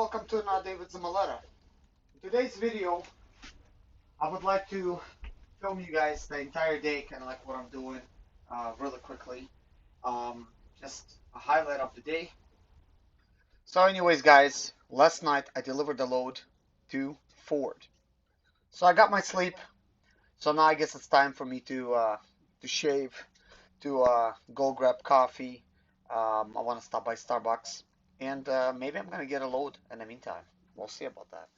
welcome to another day with Zimaleta. In today's video, I would like to film you guys the entire day, kind of like what I'm doing, really quickly. Just a highlight of the day. So anyways guys, last night I delivered the load to Ford. So I got my sleep. So now I guess it's time for me to shave, to go grab coffee. I want to stop by Starbucks. And maybe I'm going to get a load in the meantime. We'll see about that.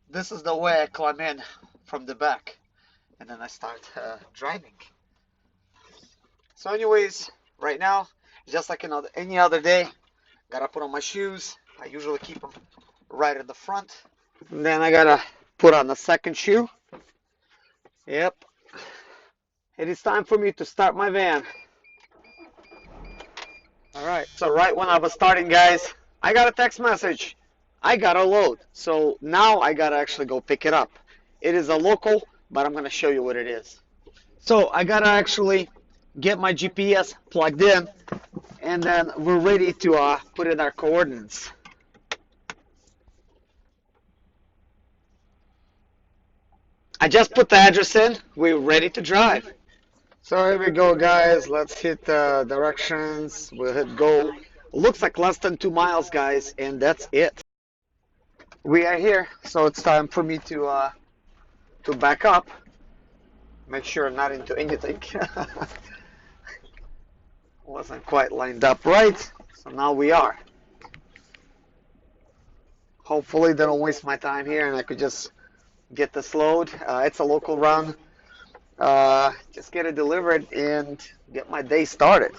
This is the way I climb in from the back. And then I start driving. So anyways, right now, just like any other day, got to put on my shoes. I usually keep them right at the front. And then I got to put on the second shoe. Yep. It is time for me to start my van. Alright, so right when I was starting, guys, I got a text message. I got a load. So now I gotta actually go pick it up. It is a local, but I'm gonna show you what it is. So I gotta actually get my GPS plugged in, and then we're ready to put in our coordinates. I just put the address in. We're ready to drive. So here we go, guys. Let's hit directions. We'll hit go. Looks like less than 2 miles, guys, and that's it. We are here, so it's time for me to back up. Make sure I'm not into anything. Wasn't quite lined up right, so now we are. Hopefully they don't waste my time here, and I could just get this load. It's a local run. Just get it delivered and get my day started.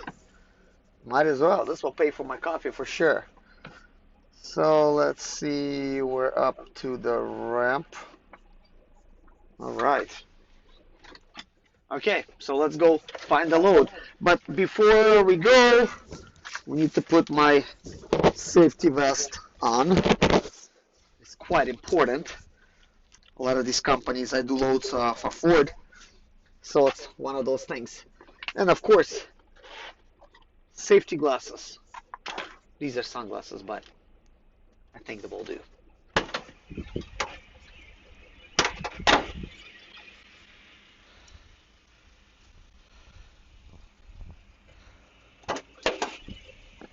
Might as well. This will pay for my coffee for sure. So let's see, we're up to the ramp. All right. Okay, so let's go find the load. But before we go, we need to put my safety vest on. It's quite important. A lot of these companies, I do loads for Ford. So it's one of those things. And of course, safety glasses. These are sunglasses, but I think they will do.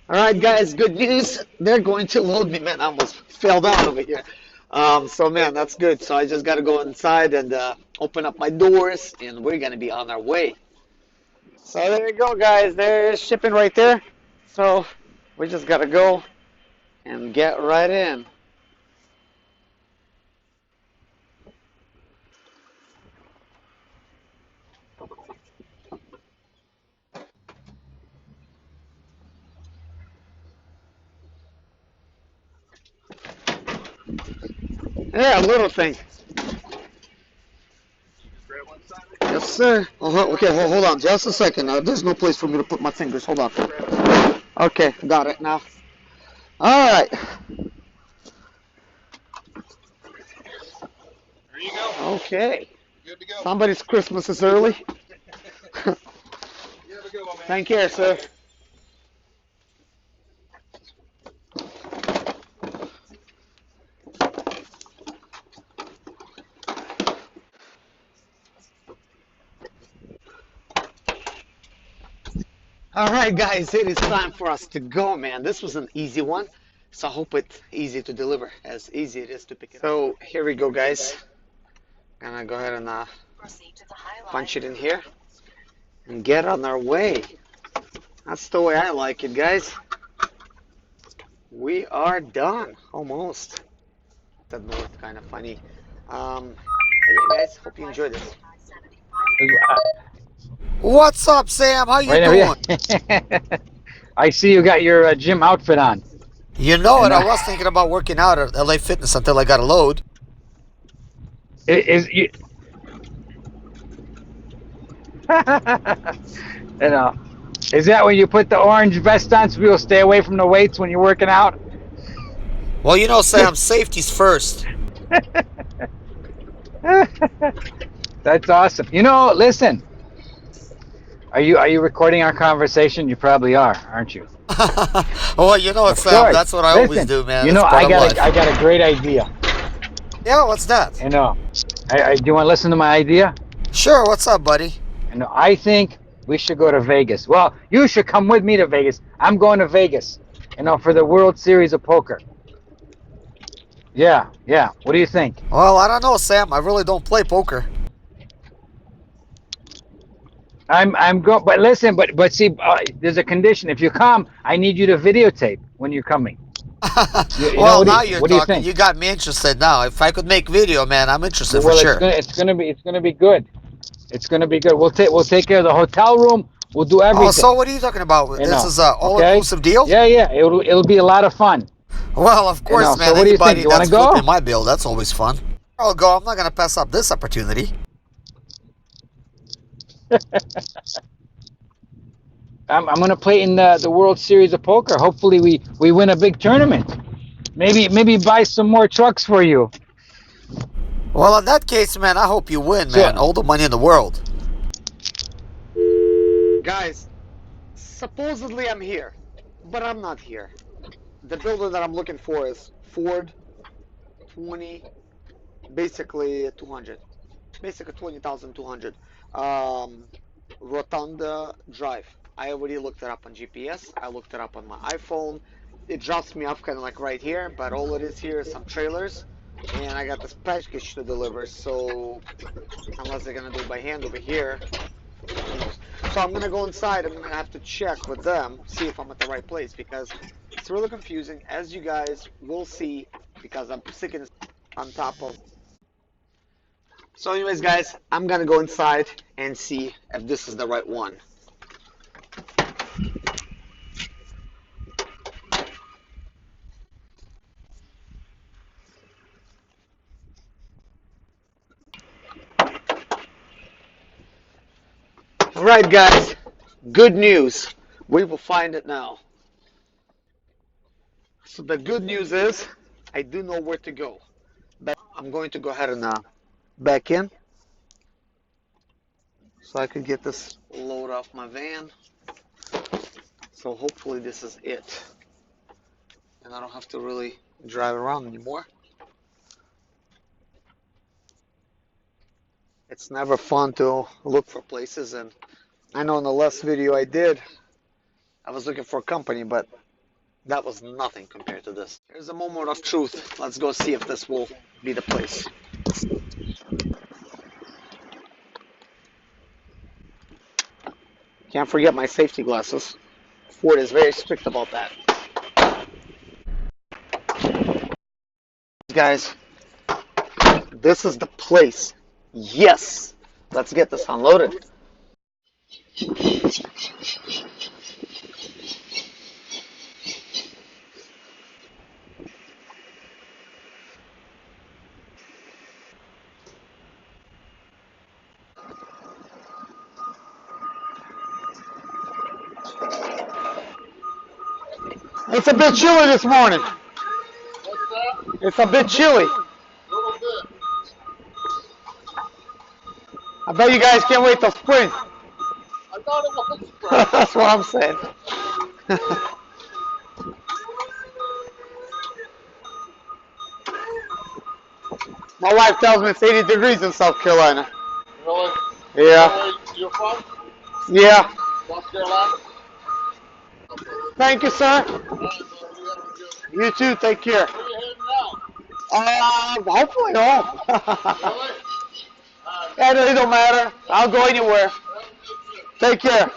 Alright guys, good news. They're going to load me, man. I almost fell down over here. So man, that's good. So I just got to go inside and open up my doors, and we're going to be on our way. So there you go, guys. There's shipping right there. So we just got to go and get right in. Yeah, a little thing. Yes, sir. Okay, hold on just a second. There's no place for me to put my fingers. Hold on. Okay, got it now. All right. There you go. Okay. Good to go. Somebody's Christmas is early. You have a good one, man. Thank you, sir. Alright guys, it is time for us to go, man. This was an easy one, so I hope it's easy to deliver, as easy it is to pick it up. So here we go, guys. Gonna go ahead and punch it in here and get on our way. That's the way I like it, guys. We are done, almost. That was kind of funny. Yeah, guys, hope you enjoyed this. What's up, Sam? How you doing? I see you got your gym outfit on. You know it. I was thinking about working out at LA Fitness until I got a load. You know, is that when you put the orange vest on so people stay away from the weights when you're working out? Well, you know, Sam, safety's first. That's awesome. You know, listen. Are you recording our conversation? You probably are, aren't you? Well, you know what, Of Sam? course. That's what I always do, man. You know, It's part of life. I got a great idea. Yeah, what's that? You know, do you want to listen to my idea? Sure, what's up, buddy? You know, I think we should go to Vegas. Well, you should come with me to Vegas. I'm going to Vegas, you know, for the World Series of Poker. Yeah, yeah. What do you think? Well, I don't know, Sam. I really don't play poker. I'm going, but listen, but see, there's a condition. If you come, I need you to videotape when you're coming. You know, Well, now you're what do you talking. think? You got me interested now. If I could make video, man, I'm interested for Well, sure. it's gonna be good. It's gonna be good. We'll take care of the hotel room. We'll do everything. Oh, so what are you talking about? You This know, is an all-inclusive deal? Yeah, yeah. It'll be a lot of fun. Well, of course, You know, man. so what do you think? Anybody You wanna that's go? flipping my bill, that's always fun. I'll go. I'm not gonna pass up this opportunity. I'm gonna play in the World Series of Poker. Hopefully we win a big tournament. Maybe buy some more trucks for you. Well, in that case, man, I hope you win, man. All the money in the world. Guys, supposedly I'm here, but I'm not here. The builder that I'm looking for is Ford 20, basically 200. Basically 20,200. Rotunda Drive. I already looked it up on GPS. I looked it up on my iPhone. It drops me off kind of like right here, but all it is here is some trailers. And I got this package to deliver, so unless they're gonna do it by hand over here, who knows. So I'm gonna go inside. I'm gonna have to check with them, see if I'm at the right place, because it's really confusing, as you guys will see, because I'm sticking on top of. So anyways, guys, I'm gonna go inside and see if this is the right one. Alright, guys, good news. We will find it now. So the good news is I do know where to go. But I'm going to go ahead and back in so I could get this load off my van. So hopefully this is it. And I don't have to really drive around anymore. It's never fun to look for places, and I know in the last video I did, I was looking for a company, but that was nothing compared to this. Here's a moment of truth. Let's go see if this will be the place. Can't forget my safety glasses. Ford is very strict about that. Guys, this is the place. Yes! Let's get this unloaded. It's a bit chilly this morning. What's that? It's a bit chilly. A little bit. I bet you guys can't wait till spring. I thought it was spring. That's what I'm saying. My wife tells me it's 80 degrees in South Carolina. Really? Yeah. Really? You're from Yeah. South Carolina? Thank you, sir. Alright, so you have a good. You too. Take care. Where you heading now? Hopefully home. Really? Yeah, it don't matter. I'll go anywhere. Take care.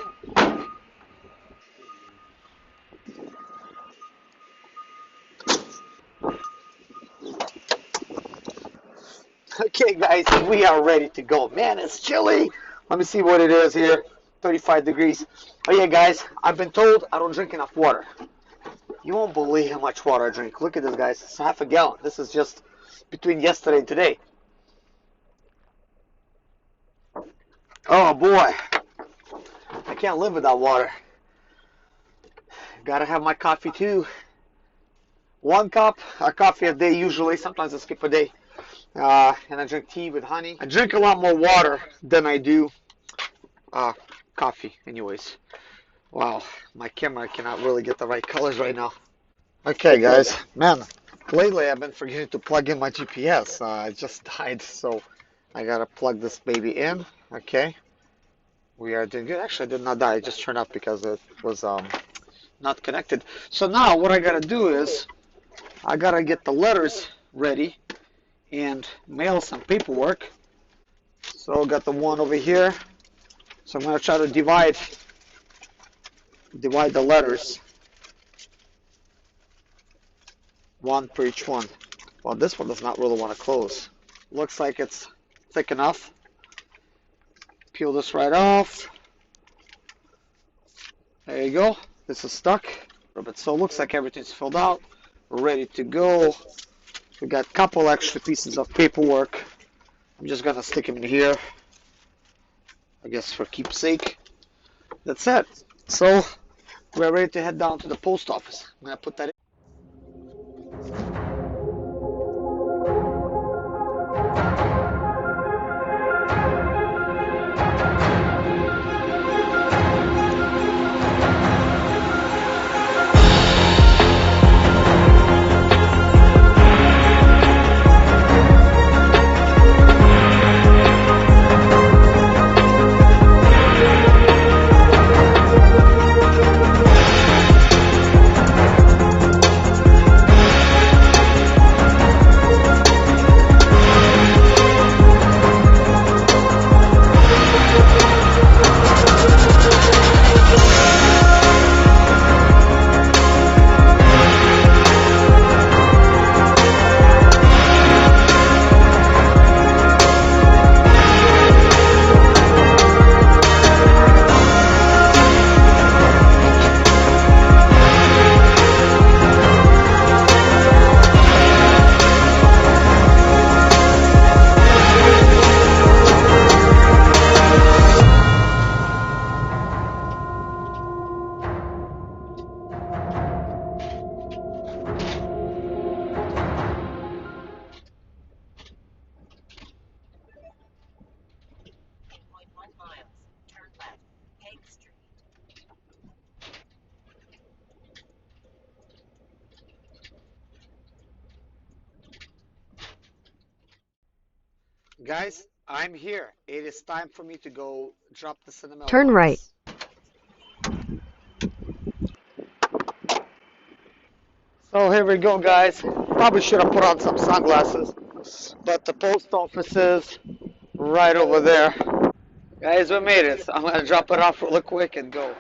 Okay, guys, we are ready to go. Man, it's chilly. Let me see what it is here. 35 degrees. Oh yeah, guys, I've been told I don't drink enough water. You won't believe how much water I drink. Look at this, guys. It's half a gallon. This is just between yesterday and today. Oh boy, I can't live without water. Gotta have my coffee too. 1 cup of coffee a day usually. Sometimes I skip a day. And I drink tea with honey. I drink a lot more water than I do coffee anyways. Wow, my camera cannot really get the right colors right now. Okay, guys, man, lately I've been forgetting to plug in my GPS. It just died, so I gotta plug this baby in. Okay, we are doing good. Actually, it did not die. It just turned up because it was not connected. So now what I gotta do is I gotta get the letters ready and mail some paperwork. So I got the one over here. So I'm gonna try to divide the letters, one per each one. Well, this one does not really want to close. Looks like it's thick enough. Peel this right off. There you go. This is stuck. So it looks like everything's filled out. We're ready to go. We got a couple extra pieces of paperwork. I'm just gonna stick them in here, I guess for keepsake. That's it. So we're ready to head down to the post office. I'm gonna put that in. Guys, I'm here. It is time for me to go drop the cinema. Turn right. So here we go, guys. Probably should have put on some sunglasses, but the post office is right over there. Guys, we made it. So I'm gonna drop it off really quick and go.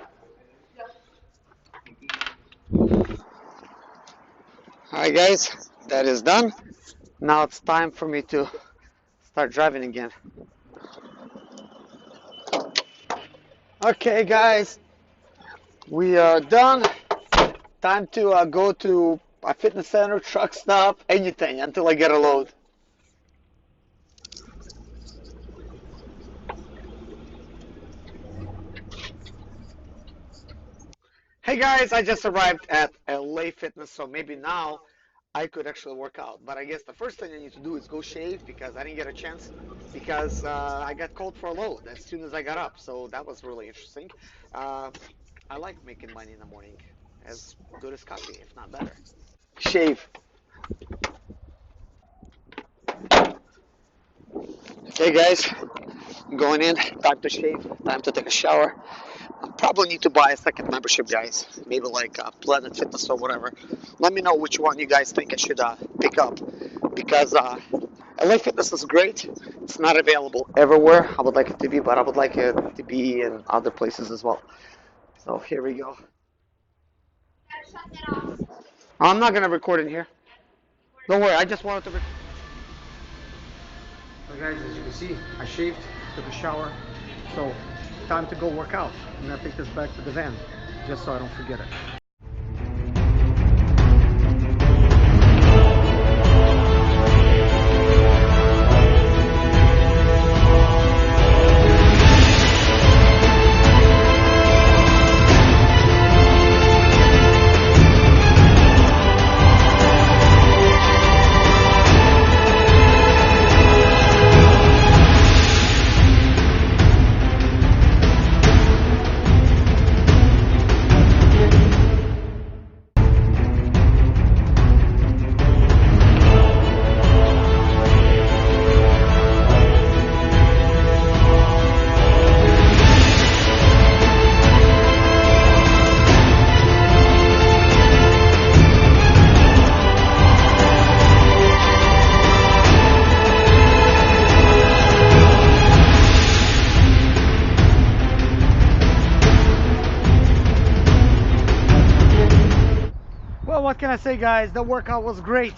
Alright, guys, that is done. Now it's time for me to start driving again. Okay, guys, we are done. Time to go to a fitness center, truck stop, anything until I get a load. Hey guys, I just arrived at LA Fitness, so maybe now I could actually work out. But I guess the first thing I need to do is go shave because I didn't get a chance because I got called for a load as soon as I got up. So that was really interesting. I like making money in the morning. As good as coffee, if not better. Shave. Okay guys, I'm going in, time to shave, time to take a shower. I probably need to buy a second membership, guys. Maybe like Planet Fitness or whatever. Let me know which one you guys think I should pick up. Because LA Fitness is great. It's not available everywhere. I would like it to be, but I would like it to be in other places as well. So here we go. I'm not going to record in here. Don't worry, I just wanted to record. So guys, as you can see, I shaved, took a shower. So time to go work out. I'm going to take this back to the van just so I don't forget it. can I say, guys? The workout was great.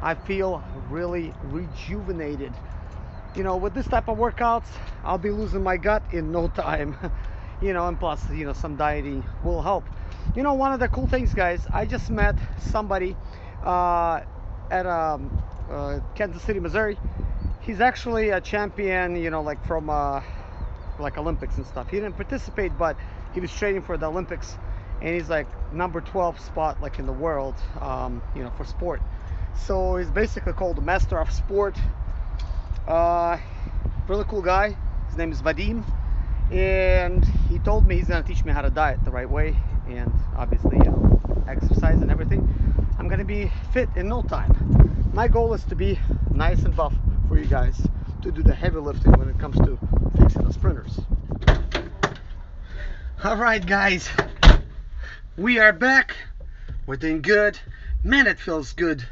I feel really rejuvenated. You know, with this type of workouts, I'll be losing my gut in no time. You know, and plus, you know, some dieting will help. You know, one of the cool things, guys, I just met somebody at Kansas City, Missouri. He's actually a champion, you know, like from like Olympics and stuff. He didn't participate, but he was training for the Olympics, and he's like number 12 spot like in the world, you know, for sport. So he's basically called the Master of Sport. Really cool guy. His name is Vadim, and he told me he's gonna teach me how to diet the right way, and obviously, you know, exercise and everything. I'm gonna be fit in no time. My goal is to be nice and buff for you guys to do the heavy lifting when it comes to fixing the sprinters. All right, guys, we are back. We're doing good. Man, it feels good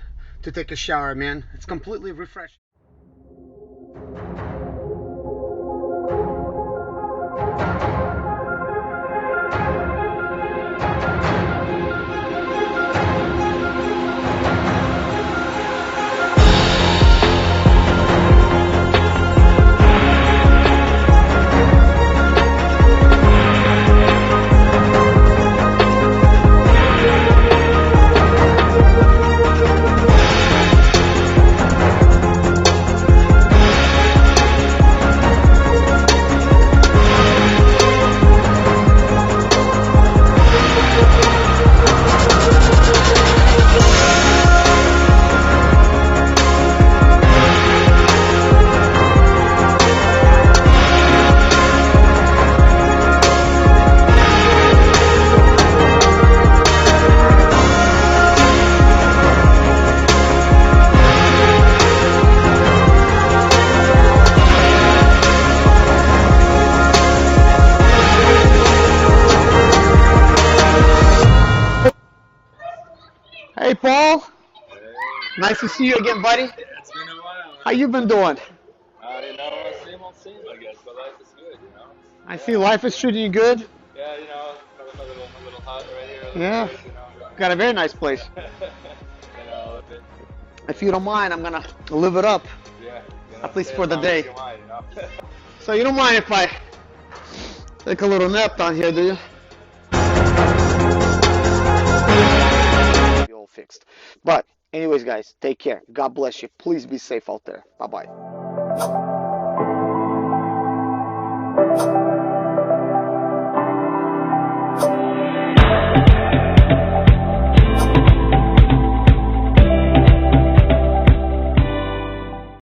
to take a shower, man. It's completely refreshing. Hey, Paul. Hey. Nice to see you again, buddy. Yeah, it's been a while. How you been doing? You know, same old same, I guess, but life is good, you know? I see life is treating you good. Yeah, you know, a little hut right here. Yeah. Place, you know, Got a very nice place. you know, a bit, If you don't mind, I'm gonna live it up. yeah. You know, At least stay for as the long day. as you want, you know? So you don't mind if I take a little nap down here, do you? Be all fixed. But anyways, guys, take care. God bless you. Please be safe out there. Bye-bye.